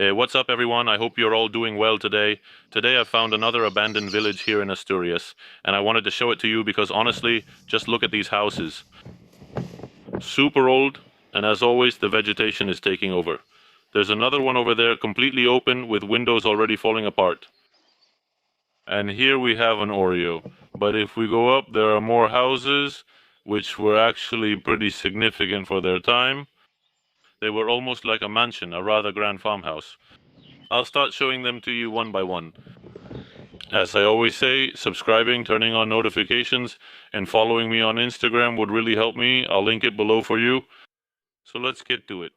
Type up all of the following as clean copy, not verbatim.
What's up, everyone? I hope you're all doing well today. Today I found another abandoned village here in Asturias, and I wanted to show it to you because honestly, just look at these houses. Super old, and as always, the vegetation is taking over. There's another one over there completely open with windows already falling apart. And here we have an Orrio. But if we go up, there are more houses, which were actually pretty significant for their time. They were almost like a mansion, a rather grand farmhouse. I'll start showing them to you one by one. As I always say, subscribing, turning on notifications, and following me on Instagram would really help me. I'll link it below for you. So let's get to it.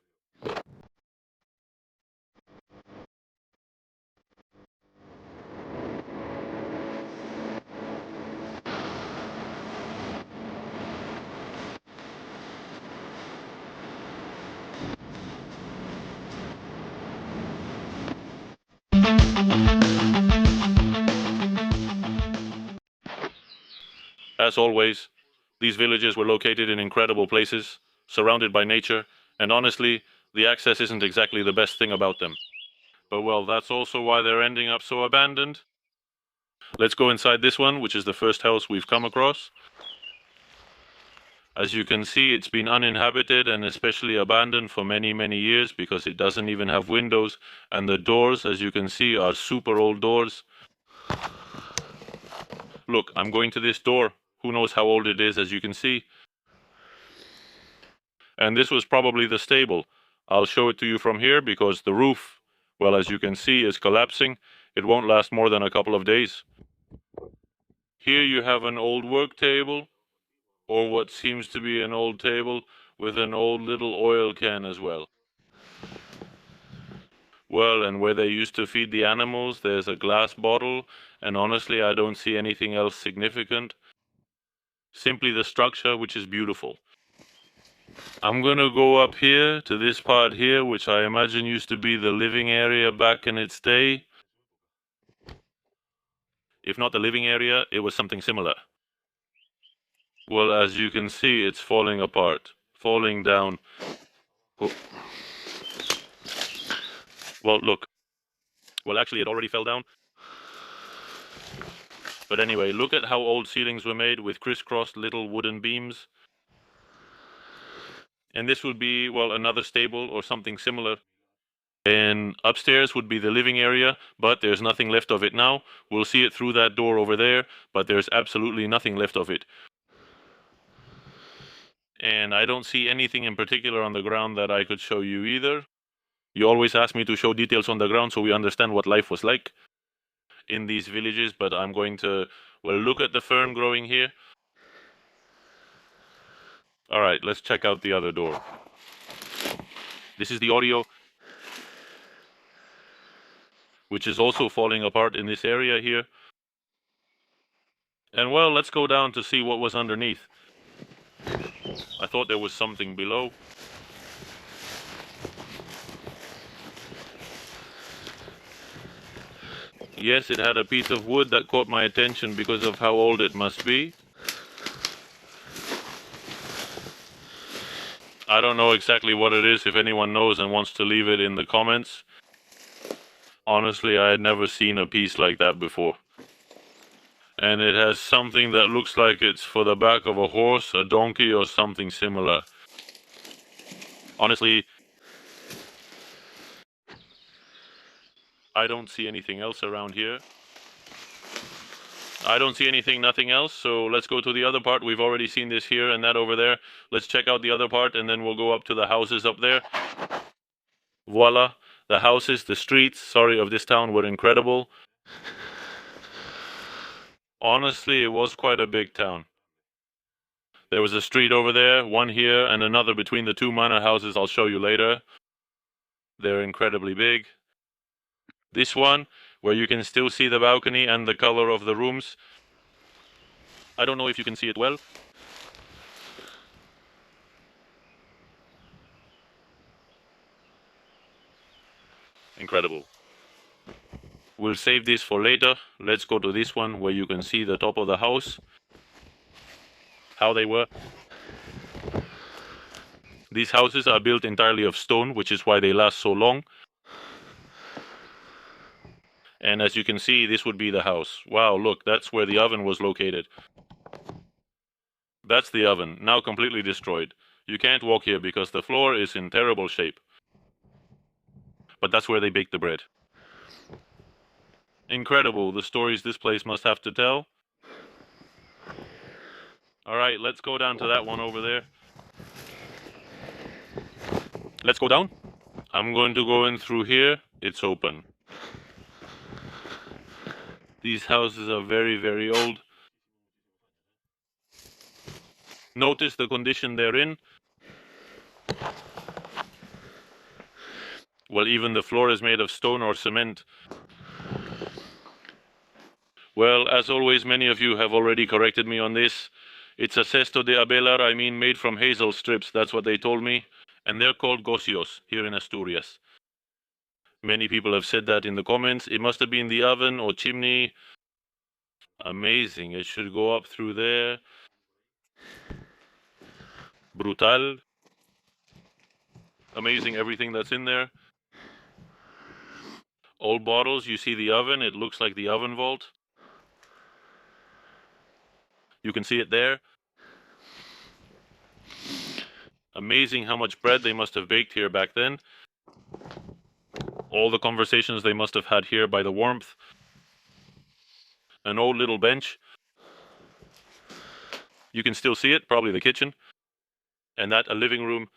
As always, these villages were located in incredible places, surrounded by nature, and honestly, the access isn't exactly the best thing about them. But well, that's also why they're ending up so abandoned. Let's go inside this one, which is the first house we've come across. As you can see, it's been uninhabited and especially abandoned for many, many years because it doesn't even have windows, and the doors, as you can see, are super old doors. Look, I'm going to this door. Who knows how old it is, as you can see. And this was probably the stable. I'll show it to you from here because the roof, well, as you can see, is collapsing. It won't last more than a couple of days. Here you have an old work table, or what seems to be an old table, with an old little oil can as well. Well, and where they used to feed the animals, there's a glass bottle, and honestly, I don't see anything else significant. Simply the structure, which is beautiful. I'm gonna go up here to this part here, which I imagine used to be the living area back in its day. If not the living area, it was something similar. Well, as you can see, it's falling apart, falling down. Oh. Well, look. Well, actually, it already fell down. But anyway, look at how old ceilings were made with crisscrossed little wooden beams. And this would be, well, another stable or something similar. And upstairs would be the living area, but there's nothing left of it now. We'll see it through that door over there, but there's absolutely nothing left of it. And I don't see anything in particular on the ground that I could show you either. You always ask me to show details on the ground so we understand what life was like in these villages, but I'm going to, well, look at the fern growing here. Alright, let's check out the other door. This is the Orrio, which is also falling apart in this area here. And well, let's go down to see what was underneath. I thought there was something below. Yes, it had a piece of wood that caught my attention because of how old it must be. I don't know exactly what it is. If anyone knows and wants to leave it in the comments. Honestly, I had never seen a piece like that before. And it has something that looks like it's for the back of a horse, a donkey, or something similar. Honestly, I don't see anything else around here. I don't see anything, nothing else, so let's go to the other part. We've already seen this here and that over there. Let's check out the other part, and then we'll go up to the houses up there. Voila, the houses, the streets, sorry, of this town were incredible. Honestly, it was quite a big town. There was a street over there, one here, and another between the two manor houses I'll show you later. They're incredibly big. This one, where you can still see the balcony and the color of the rooms. I don't know if you can see it well. Incredible. We'll save this for later. Let's go to this one where you can see the top of the house. How they were. These houses are built entirely of stone, which is why they last so long. And as you can see, this would be the house. Wow, look, that's where the oven was located. That's the oven, now completely destroyed. You can't walk here because the floor is in terrible shape. But that's where they bake the bread. Incredible, the stories this place must have to tell. Alright, let's go down to that one over there. Let's go down. I'm going to go in through here. It's open. These houses are very, very old. Notice the condition they're in. Well, even the floor is made of stone or cement. Well, as always, many of you have already corrected me on this. It's a cesto de abelar, I mean made from hazel strips, that's what they told me. And they're called gocios here in Asturias. Many people have said that in the comments. It must have been the oven or chimney. Amazing, it should go up through there. Brutal. Amazing everything that's in there. Old bottles, you see the oven, it looks like the oven vault. You can see it there. Amazing how much bread they must have baked here back then. All the conversations they must have had here by the warmth. An old little bench. You can still see it, probably the kitchen. And that, a living room.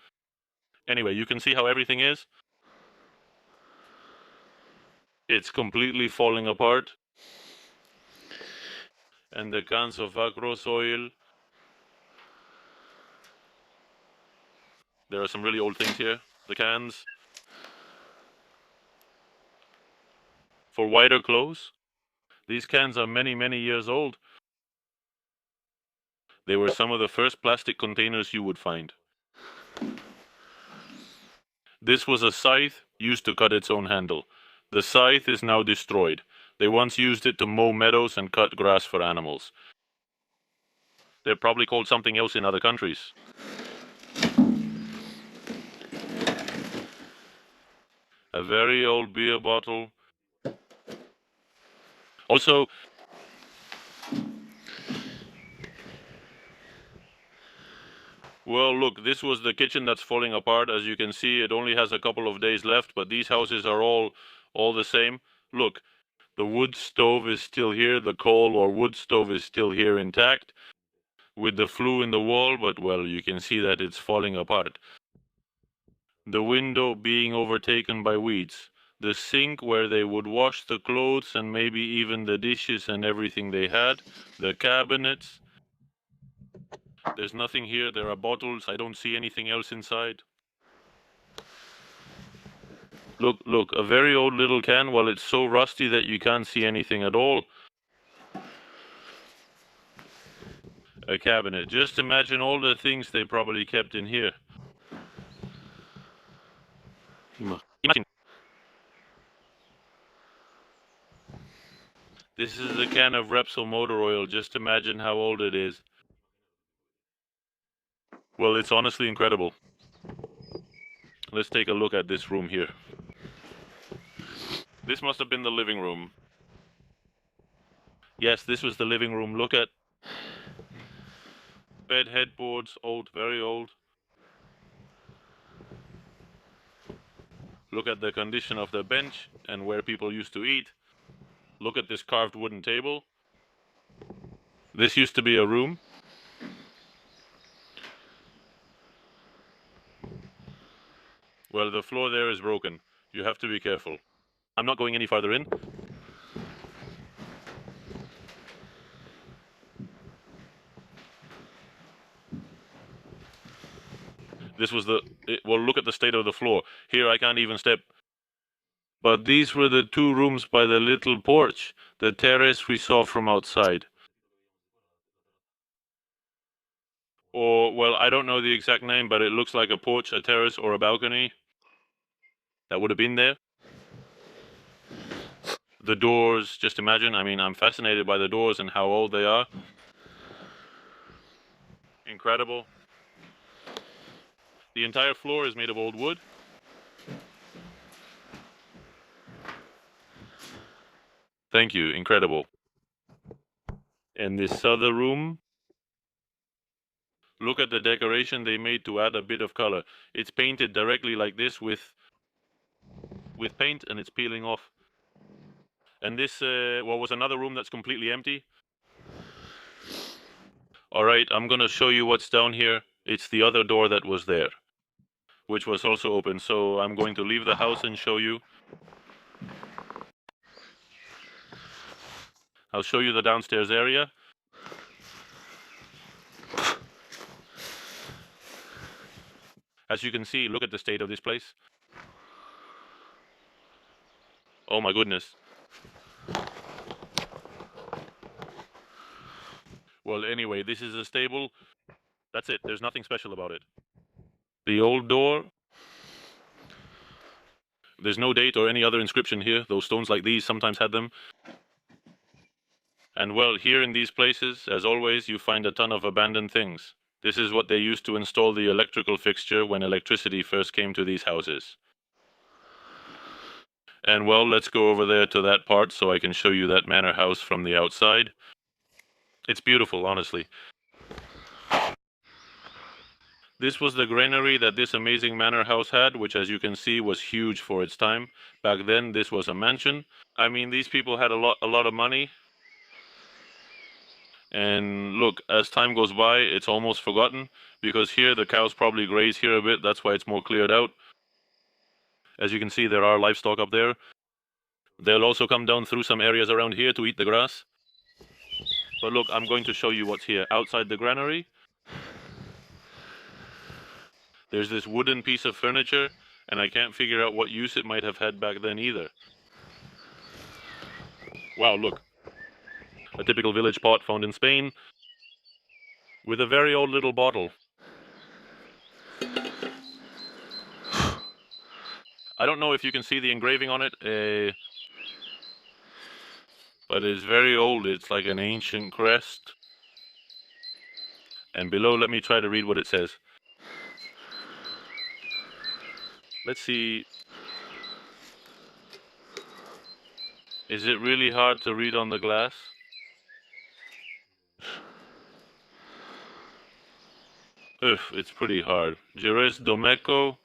Anyway, you can see how everything is. It's completely falling apart. And the cans of Vacros oil. There are some really old things here. The cans. For whiter clothes. These cans are many, many years old. They were some of the first plastic containers you would find. This was a scythe used to cut its own handle. The scythe is now destroyed. They once used it to mow meadows and cut grass for animals. They're probably called something else in other countries. A very old beer bottle. Also, well, look, this was the kitchen that's falling apart. As you can see, it only has a couple of days left, but these houses are all the same. Look, the wood stove is still here. The coal or wood stove is still here intact with the flue in the wall, but well, you can see that it's falling apart. The window being overtaken by weeds. The sink where they would wash the clothes and maybe even the dishes and everything they had. The cabinets. There's nothing here. There are bottles. I don't see anything else inside. Look, a very old little can. Well, it's so rusty that you can't see anything at all. A cabinet. Just imagine all the things they probably kept in here. Imagine. This is a can of Repsol motor oil. Just imagine how old it is. Well, it's honestly incredible. Let's take a look at this room here. This must have been the living room. Yes, this was the living room. Look at bed headboards, old, very old. Look at the condition of the bench and where people used to eat. Look at this carved wooden table. This used to be a room. Well, the floor there is broken. You have to be careful. I'm not going any farther in. This was well, look at the state of the floor. Here I can't even step. But these were the two rooms by the little porch, the terrace we saw from outside. Or, well, I don't know the exact name, but it looks like a porch, a terrace, or a balcony. That would have been there. The doors, just imagine. I mean, I'm fascinated by the doors and how old they are. Incredible. The entire floor is made of old wood. Thank you, incredible. And this other room, look at the decoration they made to add a bit of color. It's painted directly like this with paint, and it's peeling off. And this, well, was another room that's completely empty. Alright, I'm gonna show you what's down here. It's the other door that was there, which was also open. So I'm going to leave the house and show you. I'll show you the downstairs area. As you can see, look at the state of this place. Oh my goodness. Well, anyway, this is a stable. That's it. There's nothing special about it. The old door. There's no date or any other inscription here. Those stones like these sometimes had them. And well, here in these places, as always, you find a ton of abandoned things. This is what they used to install the electrical fixture when electricity first came to these houses. And well, let's go over there to that part so I can show you that manor house from the outside. It's beautiful, honestly. This was the granary that this amazing manor house had, which as you can see was huge for its time. Back then, this was a mansion. I mean, these people had a lot of money. And look, as time goes by, it's almost forgotten, because here the cows probably graze here a bit, that's why it's more cleared out. As you can see, there are livestock up there. They'll also come down through some areas around here to eat the grass. But look, I'm going to show you what's here. Outside the granary, there's this wooden piece of furniture, and I can't figure out what use it might have had back then either. Wow, look. A typical village pot found in Spain, with a very old little bottle. I don't know if you can see the engraving on it, but it's very old. It's like an ancient crest. And below, let me try to read what it says. Let's see. Is it really hard to read on the glass? Ugh, it's pretty hard. Jerez Domeco.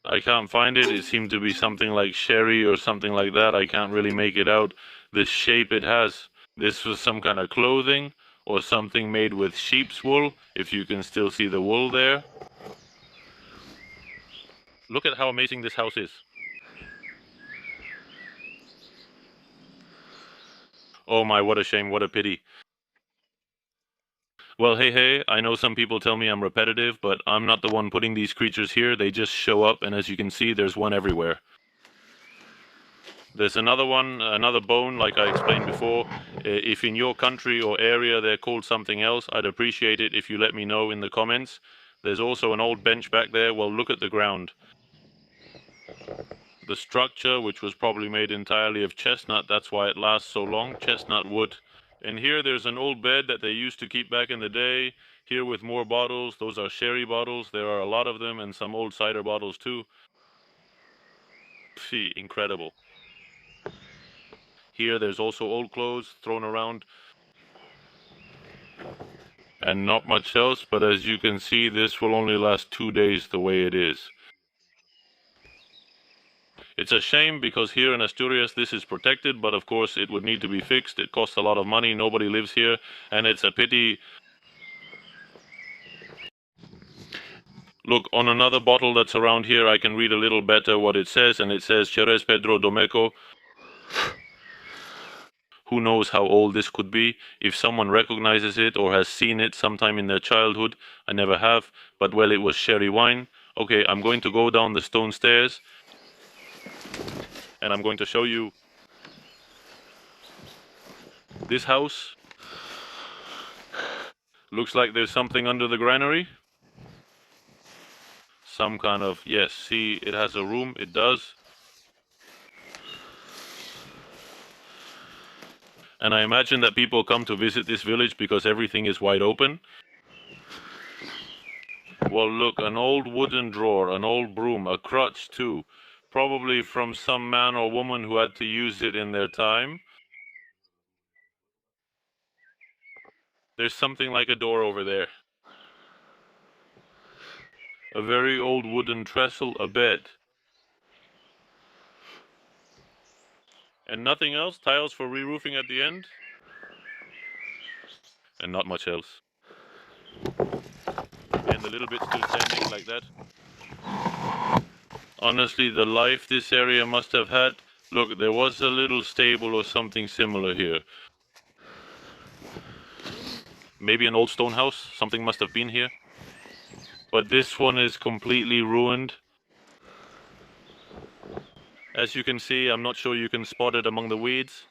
I can't find it. It seemed to be something like sherry or something like that. I can't really make it out. The shape it has. This was some kind of clothing or something made with sheep's wool, if you can still see the wool there. Look at how amazing this house is. Oh my, what a shame, what a pity. Well, hey, I know some people tell me I'm repetitive, but I'm not the one putting these creatures here. They just show up, and as you can see, there's one everywhere. There's another one, another bone, like I explained before. If in your country or area they're called something else, I'd appreciate it if you let me know in the comments. There's also an old bench back there. Well, look at the ground. The structure, which was probably made entirely of chestnut, that's why it lasts so long, chestnut wood. And here there's an old bed that they used to keep back in the day. Here with more bottles, those are sherry bottles. There are a lot of them, and some old cider bottles too. Phew, incredible. Here there's also old clothes thrown around. And not much else, but as you can see, this will only last 2 days the way it is. It's a shame because here in Asturias this is protected, but of course it would need to be fixed. It costs a lot of money, nobody lives here, and it's a pity. Look, on another bottle that's around here I can read a little better what it says, and it says Jerez Pedro Domeco. Who knows how old this could be? If someone recognizes it or has seen it sometime in their childhood, I never have, but well, it was sherry wine. Okay, I'm going to go down the stone stairs, and I'm going to show you this house. Looks like there's something under the granary. Some kind of, yes, see, it has a room, it does. And I imagine that people come to visit this village because everything is wide open. Well, look, an old wooden drawer, an old broom, a crutch too. Probably from some man or woman who had to use it in their time. There's something like a door over there. A very old wooden trestle, a bed. And nothing else? Tiles for re-roofing at the end? And not much else. And the little bit still standing like that. Honestly, the life this area must have had. Look, there was a little stable or something similar here. Maybe an old stone house? Something must have been here. But this one is completely ruined. As you can see, I'm not sure you can spot it among the weeds.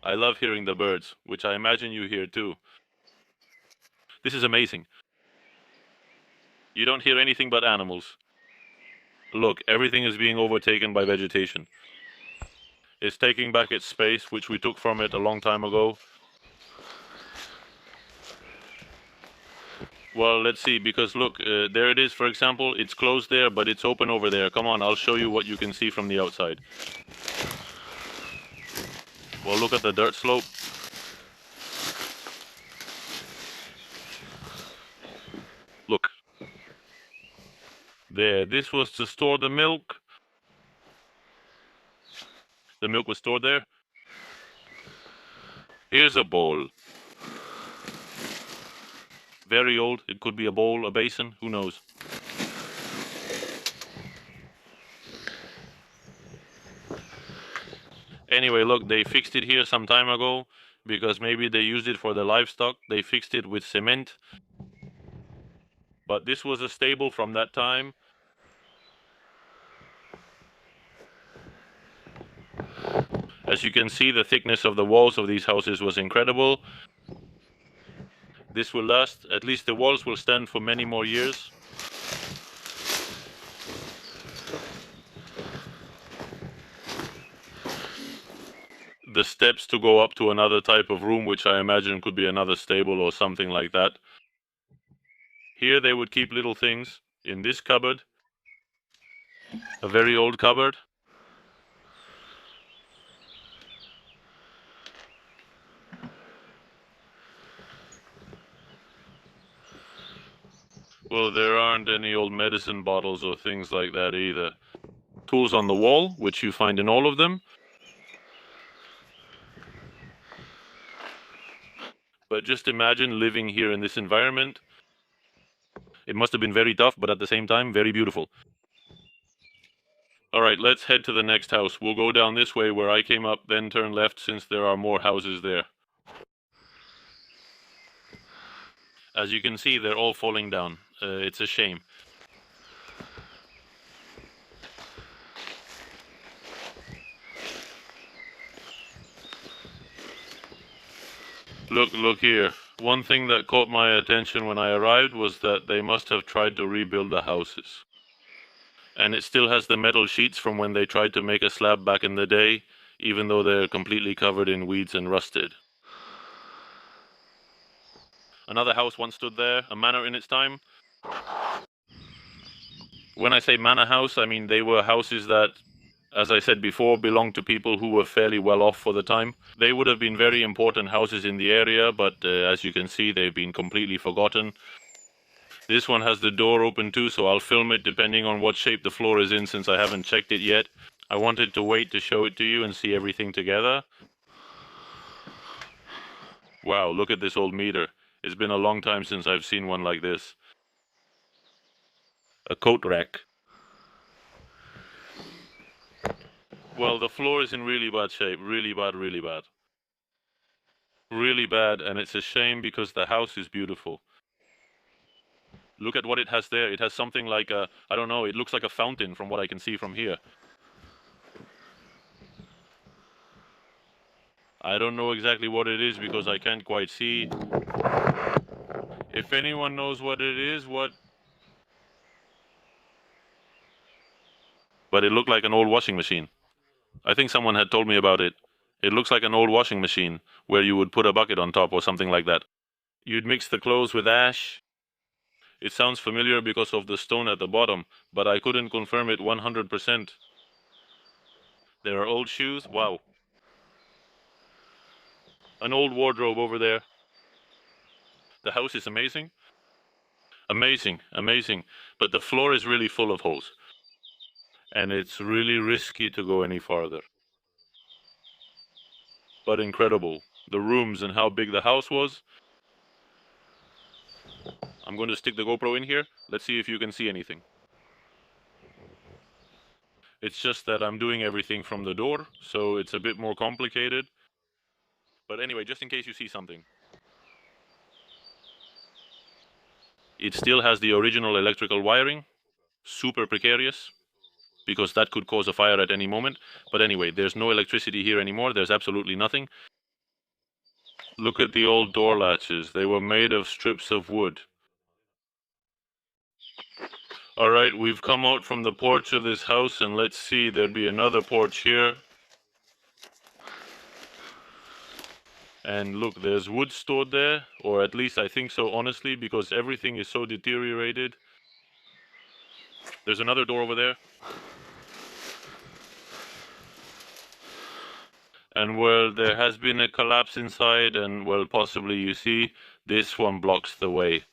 I love hearing the birds, which I imagine you hear too. This is amazing. You don't hear anything but animals. Look, everything is being overtaken by vegetation. It's taking back its space, which we took from it a long time ago. Well, let's see, because look, there it is, for example. It's closed there, but it's open over there. Come on, I'll show you what you can see from the outside. Well, look at the dirt slope. Look. There, this was to store the milk. The milk was stored there. Here's a bowl. Very old. It could be a bowl, a basin, who knows. Anyway, look, they fixed it here some time ago because maybe they used it for the livestock. They fixed it with cement. But this was a stable from that time. As you can see, the thickness of the walls of these houses was incredible. This will last, at least the walls will stand for many more years. The steps to go up to another type of room, which I imagine could be another stable or something like that. Here they would keep little things. In this cupboard, a very old cupboard. Well, there aren't any old medicine bottles or things like that either. Tools on the wall, which you find in all of them. But just imagine living here in this environment. It must have been very tough, but at the same time, very beautiful. Alright, let's head to the next house. We'll go down this way where I came up, then turn left since there are more houses there. As you can see, they're all falling down. It's a shame. Look here. One thing that caught my attention when I arrived was that they must have tried to rebuild the houses. And it still has the metal sheets from when they tried to make a slab back in the day, even though they're completely covered in weeds and rusted. Another house once stood there, a manor in its time. When I say manor house, I mean they were houses that, as I said before, belonged to people who were fairly well off for the time. They would have been very important houses in the area, but as you can see, they've been completely forgotten. This one has the door open too, so I'll film it depending on what shape the floor is in since I haven't checked it yet. I wanted to wait to show it to you and see everything together. Wow, look at this old meter. It's been a long time since I've seen one like this. A coat rack. Well, the floor is in really bad shape. Really bad, really bad. Really bad, and it's a shame because the house is beautiful. Look at what it has there. It has something like a, I don't know, it looks like a fountain from what I can see from here. I don't know exactly what it is because I can't quite see. If anyone knows what it is, what... But it looked like an old washing machine. I think someone had told me about it. It looks like an old washing machine where you would put a bucket on top or something like that. You'd mix the clothes with ash. It sounds familiar because of the stone at the bottom, but I couldn't confirm it 100%. There are old shoes. Wow. An old wardrobe over there. The house is amazing. Amazing, amazing. But the floor is really full of holes. And it's really risky to go any farther. But incredible. The rooms and how big the house was. I'm going to stick the GoPro in here. Let's see if you can see anything. It's just that I'm doing everything from the door, so it's a bit more complicated. But anyway, just in case you see something. It still has the original electrical wiring. Super precarious, because that could cause a fire at any moment. But anyway, there's no electricity here anymore. There's absolutely nothing. Look at the old door latches. They were made of strips of wood. Alright, we've come out from the porch of this house, and let's see, there'd be another porch here. And look, there's wood stored there, or at least I think so, honestly, because everything is so deteriorated. There's another door over there. And well, there has been a collapse inside, and well, possibly you see, this one blocks the way.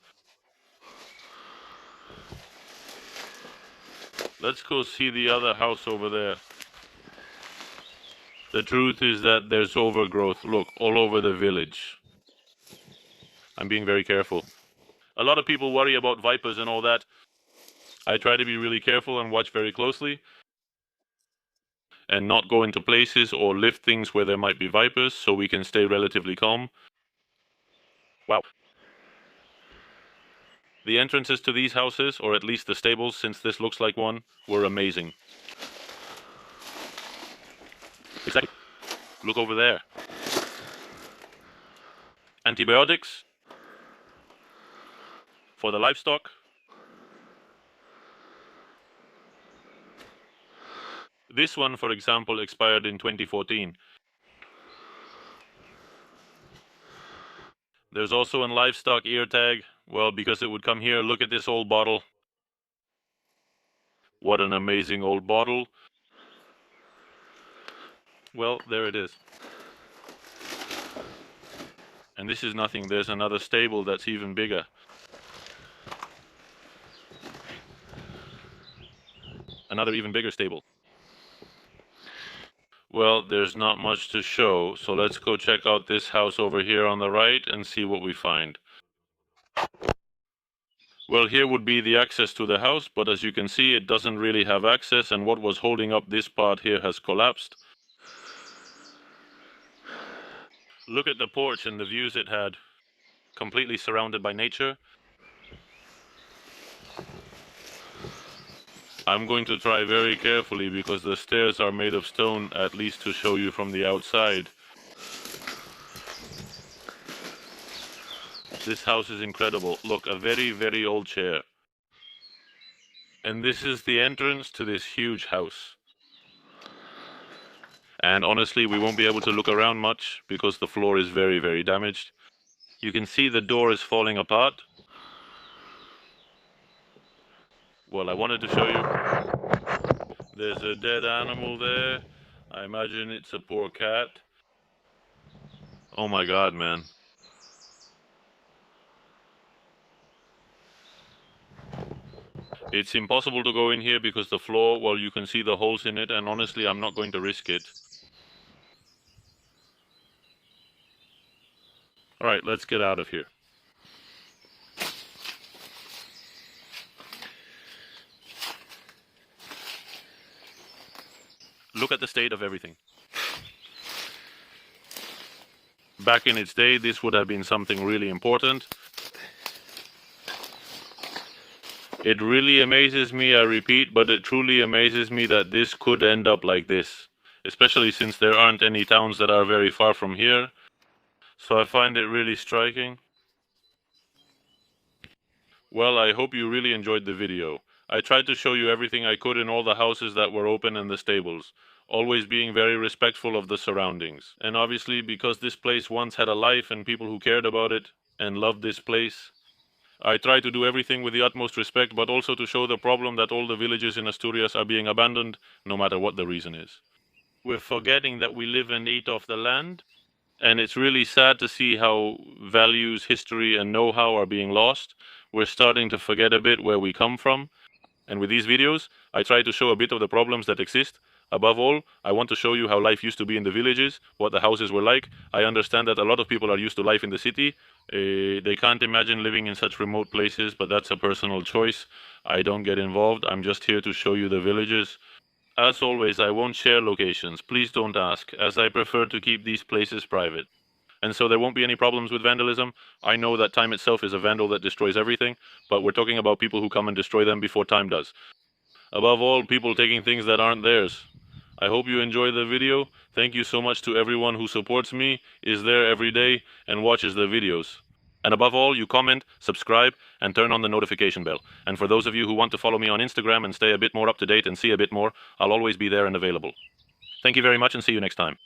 Let's go see the other house over there. The truth is that there's overgrowth, look, all over the village. I'm being very careful. A lot of people worry about vipers and all that. I try to be really careful and watch very closely, and not go into places or lift things where there might be vipers, so we can stay relatively calm. Wow. The entrances to these houses, or at least the stables, since this looks like one, were amazing. Exactly. Look over there. Antibiotics for the livestock. This one, for example, expired in 2014. There's also a livestock ear tag. Well, because it would come here. Look at this old bottle. What an amazing old bottle. Well, there it is. And this is nothing. There's another stable that's even bigger. Another even bigger stable. Well, there's not much to show, so let's go check out this house over here on the right and see what we find. Well, here would be the access to the house, but as you can see, it doesn't really have access, and what was holding up this part here has collapsed. Look at the porch and the views it had. Completely surrounded by nature. I'm going to try very carefully because the stairs are made of stone, at least to show you from the outside. This house is incredible. Look, a very, very old chair. And this is the entrance to this huge house. And honestly, we won't be able to look around much because the floor is very, very damaged. You can see the door is falling apart. Well, I wanted to show you. There's a dead animal there. I imagine it's a poor cat. Oh my god, man. It's impossible to go in here because the floor, well, you can see the holes in it, and honestly, I'm not going to risk it. Alright, let's get out of here. Look at the state of everything. Back in its day, this would have been something really important. It really amazes me, I repeat, but it truly amazes me that this could end up like this. Especially since there aren't any towns that are very far from here. So I find it really striking. Well, I hope you really enjoyed the video. I tried to show you everything I could in all the houses that were open and the stables, always being very respectful of the surroundings. And obviously, because this place once had a life and people who cared about it and loved this place, I try to do everything with the utmost respect, but also to show the problem that all the villages in Asturias are being abandoned, no matter what the reason is. We're forgetting that we live and eat off the land, and it's really sad to see how values, history, and know-how are being lost. We're starting to forget a bit where we come from, and with these videos, I try to show a bit of the problems that exist. Above all, I want to show you how life used to be in the villages, what the houses were like. I understand that a lot of people are used to life in the city. They can't imagine living in such remote places, but that's a personal choice. I don't get involved. I'm just here to show you the villages. As always, I won't share locations. Please don't ask, as I prefer to keep these places private. And so there won't be any problems with vandalism. I know that time itself is a vandal that destroys everything, but we're talking about people who come and destroy them before time does. Above all, people taking things that aren't theirs. I hope you enjoy the video. Thank you so much to everyone who supports me, is there every day, and watches the videos. And above all, you comment, subscribe, and turn on the notification bell. And for those of you who want to follow me on Instagram and stay a bit more up to date and see a bit more, I'll always be there and available. Thank you very much and see you next time.